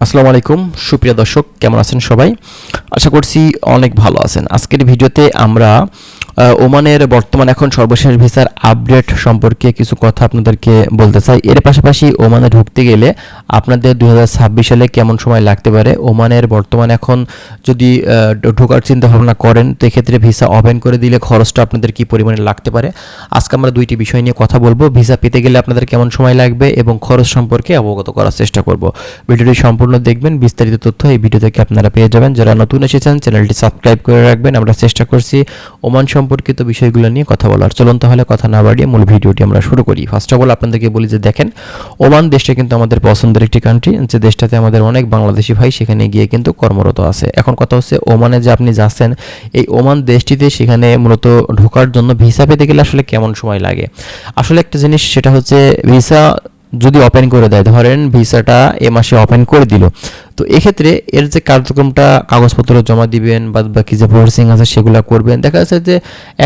আসসালামু আলাইকুম সুপ্রিয় দর্শক, কেমন আছেন সবাই? আশা করছি অনেক ভালো আছেন। আজকের ভিডিওতে আমরা ওমানের বর্তমান এখন সর্বশেষ ভিসার আপডেট সম্পর্কে কিছু কথা আপনাদেরকে বলতে চাই। এর পাশাপাশি ওমানে ঢুকতে গেলে আপনাদের 2026 সালে কেমন সময় লাগতে পারে, ওমানের বর্তমান এখন যদি ঢোকার চিন্তা ভাবনা করেন তো এক্ষেত্রে ভিসা ওপেন করে দিলে খরচটা আপনাদের কী পরিমাণে লাগতে পারে, আজকে আমরা দুইটি বিষয় নিয়ে কথা বলবো। ভিসা পেতে গেলে আপনাদের কেমন সময় লাগবে এবং খরচ সম্পর্কে অবগত করার চেষ্টা করব। ভিডিওটি সম্পূর্ণ দেখবেন, বিস্তারিত তথ্য এই ভিডিও থেকে আপনারা পেয়ে যাবেন। যারা নতুন এসেছেন চ্যানেলটি সাবস্ক্রাইব করে রাখবেন। আমরা চেষ্টা করছি ওমান সম্পর্কিত বিষয়গুলো নিয়ে কথা বলার। চলুন তাহলে কথা না বাড়িয়ে মূল ভিডিওটি আমরা শুরু করি। ফার্স্ট অফ অল আপনাদেরকে বলি যে দেখেন, ওমান দেশটা কিন্তু আমাদের পছন্দের একটি কান্ট্রি, যে দেশটাতে আমাদের অনেক বাংলাদেশি ভাই সেখানে গিয়ে কিন্তু কর্মরত আছে। এখন কথা হচ্ছে ওমানে যে আপনি যাচ্ছেন, এই ওমান দেশটিতে সেখানে মূলত ঢোকার জন্য ভিসা পেতে গেলে আসলে কেমন সময় লাগে। আসলে একটা জিনিস সেটা হচ্ছে ভিসা যদি ওপেন করে দেয়, ধরেন ভিসাটা এ মাসে ওপেন করে দিল, তো এক্ষেত্রে এর যে কার্যক্রমটা কাগজপত্র জমা দিবেন বা বাকি যে প্রসেসিং আছে সেগুলো করবেন, দেখা যাচ্ছে যে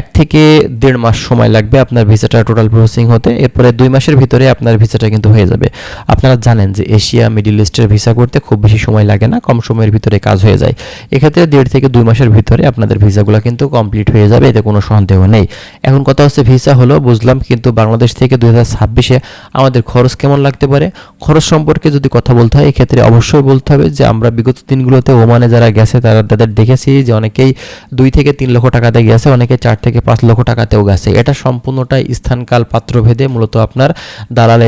1 থেকে 1.5 মাস সময় লাগবে আপনার ভিসাটা টোটাল প্রসেসিং হতে। এরপরে 2 মাসের ভিতরে আপনার ভিসাটা কিন্তু হয়ে যাবে। আপনারা জানেন যে এশিয়া মিডল ইস্টের ভিসা করতে খুব বেশি সময় লাগে না, কম সময়ের ভিতরে কাজ হয়ে যায়। এক্ষেত্রে 1.5 থেকে 2 মাসের ভিতরে আপনাদের ভিসাগুলো কিন্তু কমপ্লিট হয়ে যাবে, এতে কোনো সন্দেহ নেই। এখন কথা হচ্ছে ভিসা হলো বুঝলাম, কিন্তু বাংলাদেশ থেকে 2026-এ আমাদের খরচ কেমন লাগতে পারে। খরচ সম্পর্কে যদি কথা বলতে হয়, এক্ষেত্রে অবশ্যই বলতে হবে যে আমরা বিগত দিনগুলোতে ওমানে যারা গেছে তাদের দেখেছি যে অনেকেই 2 থেকে 3 লক্ষ টাকাতে গেছে, অনেকে 4 থেকে 5 লক্ষ টাকাতেও গেছে। এটা সম্পূর্ণটাই স্থানকাল পাত্রভেদে মূলত আপনার দালাল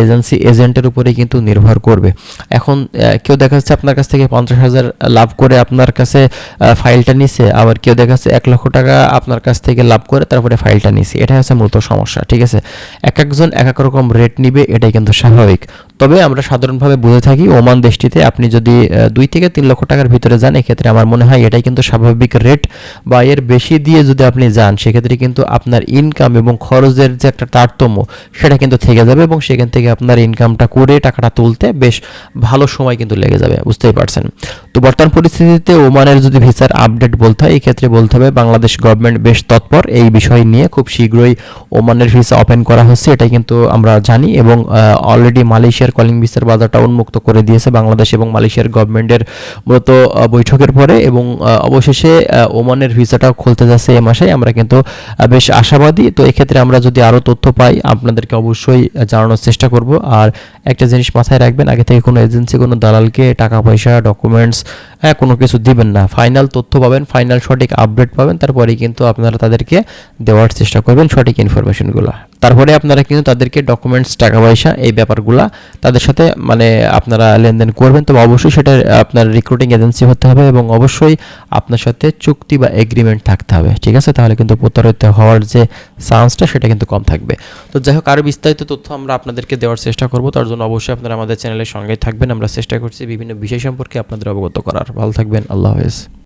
এজেন্টের উপরেই কিন্তু নির্ভর করবে। এখন কেউ দেখা যাচ্ছে আপনার কাছ থেকে 50,000 লাভ করে আপনার কাছে ফাইলটা নিছে, আবার কেউ দেখা যাচ্ছে 1 লক্ষ টাকা আপনার কাছ থেকে লাভ করে তারপরে ফাইলটা নিছে। এটা হচ্ছে মূলত সমস্যা, ঠিক আছে? এক একজন এক এক রকম রেট নিবে, এটাই কিন্তু স্বাভাবিক। তবে আমরা সাধারণভাবে বুঝে থাকি ওমান দেশটিতে আপনি যদি 2 থেকে 3 লক্ষ টাকার ভিতরে যান, এক্ষেত্রে আমার মনে হয় এটাই কিন্তু স্বাভাবিক রেট, বা এর বেশি দিয়ে যদি আপনি যান সেক্ষেত্রে কিন্তু আপনার ইনকাম এবং খরচের যে একটা তারতম্য সেটা কিন্তু থেকে যাবে, এবং সেখান থেকে আপনার ইনকামটা করে টাকাটা তুলতে বেশ ভালো সময় কিন্তু লেগে যাবে, বুঝতেই পারছেন। তো বর্তমান পরিস্থিতিতে ওমানের যদি ভিসার আপডেট বলতে হয়, এই ক্ষেত্রে বলতে হবে বাংলাদেশ গভর্নমেন্ট বেশ তৎপর এই বিষয় নিয়ে, খুব শীঘ্রই ওমানের ভিসা ওপেন করা হচ্ছে, এটাই কিন্তু আমরা জানি। এবং অলরেডি মালয়েশিয়ার কলিং ভিসার বাজারটা উন্মুক্ত করে দিয়েছে বাংলাদেশ এবং মালয়েশিয়ার গভর্নমেন্টের মূলত বৈঠকের পরে, এবং অবশেষে ওমানের ভিসাটাও খুলতে যাচ্ছে এ মাসে। আমরা কিন্তু বেশ আশাবাদী। তো এক্ষেত্রে আমরা যদি আরও তথ্য পাই আপনাদেরকে অবশ্যই জানানোর চেষ্টা করব। আর একটা জিনিস মাথায় রাখবেন, আগে থেকে কোনো এজেন্সি কোনো দালালকে টাকা পয়সা ডকুমেন্টস কোনো কিছু দিবেন না। ফাইনাল তথ্য পাবেন, ফাইনাল সঠিক আপডেট পাবেন, তারপরেই কিন্তু আপনারা তাদেরকে দেওয়ার চেষ্টা করবেন সঠিক ইনফরমেশনগুলো। তারপরে আপনারা কিন্তু তাদেরকে ডকুমেন্টস টাকা পয়সা এই ব্যাপারগুলো তাদের সাথে আপনারা লেনদেন করবেন। তবে অবশ্যই সেটা আপনার রিক্রুটিং এজেন্সি হতে হবে, এবং অবশ্যই আপনার সাথে চুক্তি বা এগ্রিমেন্ট থাকতে হবে, ঠিক আছে? তাহলে কিন্তু প্রতারিত হওয়ার যে চান্সটা সেটা কিন্তু কম থাকবে। তো যাই হোক, আরও বিস্তারিত তথ্য আমরা আপনাদেরকে দেওয়ার চেষ্টা করব। তার জন্য অবশ্যই আপনারা আমাদের চ্যানেলের সঙ্গেই থাকবেন। আমরা চেষ্টা করছি বিভিন্ন বিষয় সম্পর্কে আপনাদের অবগত করার। ভালো থাকবেন, আল্লাহ হাফেজ।